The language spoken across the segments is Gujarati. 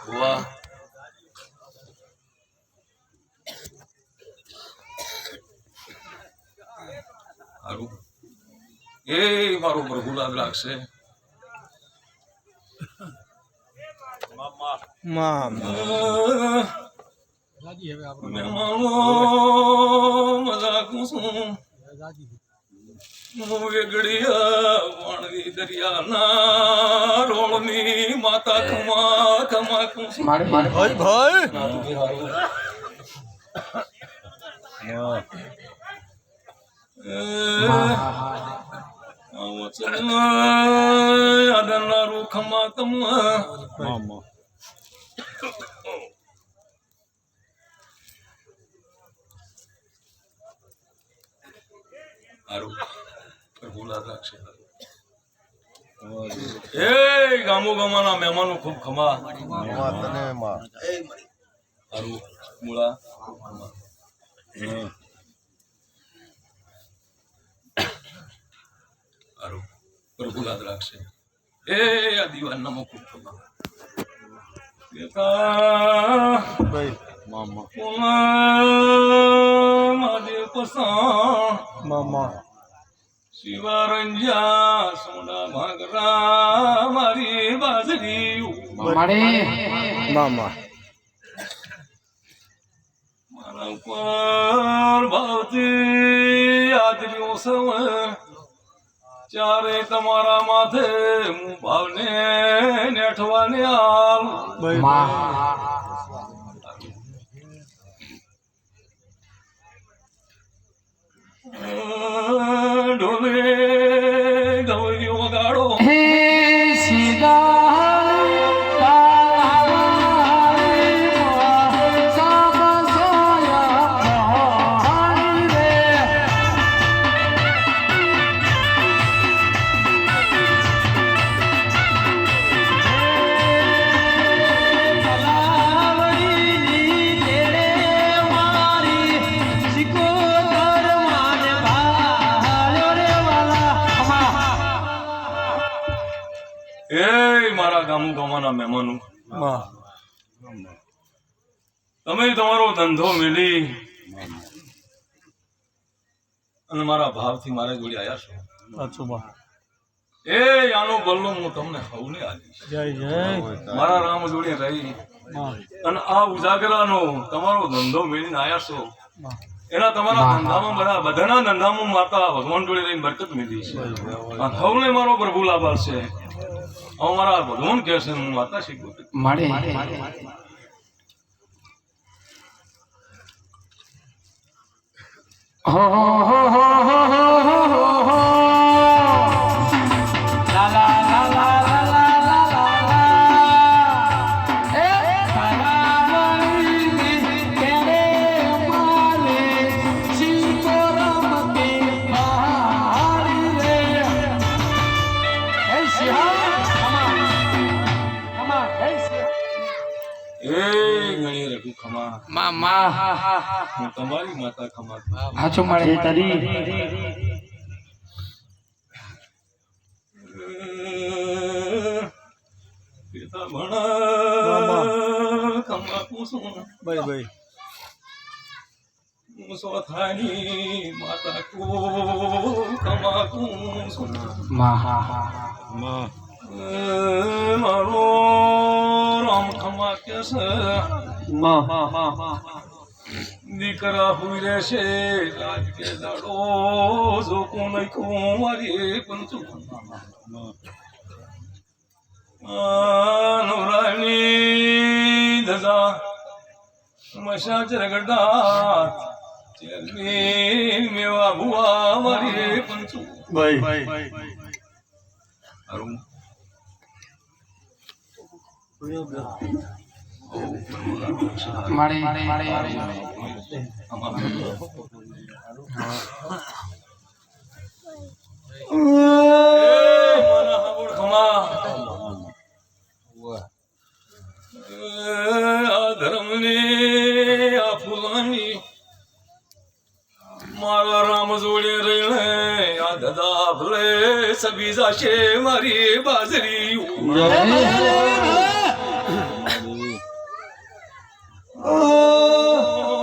વાહ સારું એ મારો પ્રભુ લાગ લાગશે મજાકું છું વેગડિયા વાણવી દરિયાના રોળની માતા ખમા ખમા કું ભાઈ ભાઈ adanaru khamatama mama aru pergula rakshe એ ગામો ગામાના મહેમાનો ખૂબ ખમા તને માં આરું મૂળા આરું પ્રભુલાદ રાખશે એ આ દીવાનનામો ખૂબ ખમા ભાઈ મામા મહાદેવ પસા મામા શિવારંજા સોના ભાગરા મારી બાજરી મામા મારા ઉપર ભાવતી આદર્યો સવ ચારે તમારા માથે હું ભાવને નેઠવાને આલ ઢોલે ગવરીઓ વગાડો એ મારા ગામો ગામાના મહેમાનો તમે તમારો ધંધો મેલી અને મારા ભાવથી મારા જોડે આવ્યા છો સાચું બા એ આનો બલ્લો હું તમને હવને આલીશ જય જય મારા રામ જોડે રહી અને આ ઉજાગરાનો તમારો ધંધો મેળીને આવ્યા છો એના તમારા ધંધામાં બધાના ધંધામાં માતા ભગવાન જોડે રહીને બરકત મેળવી છે હવને મારો પ્રભુ લાભાર છે અમારા ભગવાન કહે છે હું માતા શીખું મળે હો હો હો હો હો હો હો લા લા લા લા લા લા લા એ તારાની કેરે માલે શિકોરમ કે પહાડી રે એ સિંહા અમા એ સિંહા એ ગણી રઘુ ખમા મામા હું તમારી માતા ખમા હાચો મળે તારી પિતા ભણા ખમા કુસુમ ભાઈ ભાઈ હું સોથાની માતા કો ખમા કુસુમ માં મારો રામ ખમા કે છે દીકરા હુઈ રહેશે રાજ કે દાડો જો કોણ મારી પંચુ નવરાની ધજા મશા ચરગડા ચેરમી મેવા ભુવા મારી પંચુ ભાઈ અરુણ મળે ધર્મની આ ફૂલાની મારા રામ જોડે રહીને આ દદા ભલે સબી જાશે મારી બાજરી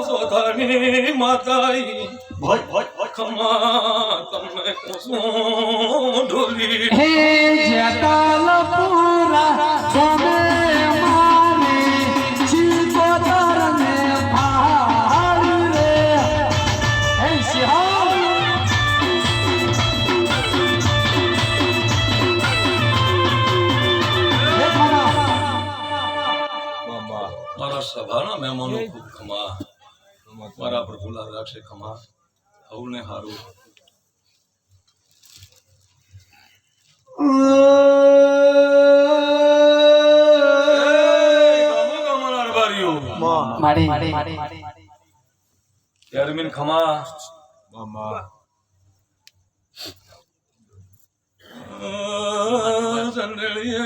સોધાની માતાઈ ભાઈ ભાઈ ખમા તમને કોસો ઢોલી હે જેતલપુરા ગમે મારી ચિકોતરને ભાળી રે હે સિંહ મારા સભાના મહેમાનો ખૂબ ખમા મારા પર ગુલાબ રાખશે ખમા હવને હારું મારી યારમીન ખમા સંડળીએ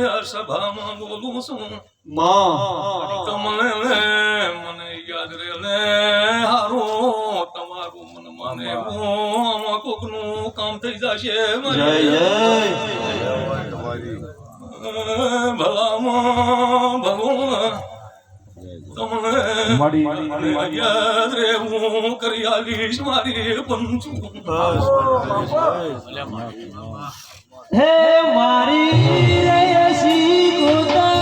આ સભામાં બોલું છું તમને મને યાદ રે ને હારું તમારું મન માને આમાં કોકનું કામ થઈ જશે ભલામાં ભગવાન તમને યાદ રે હું કરી આવીશ મારી પંચું હે મારી રે શીખોતા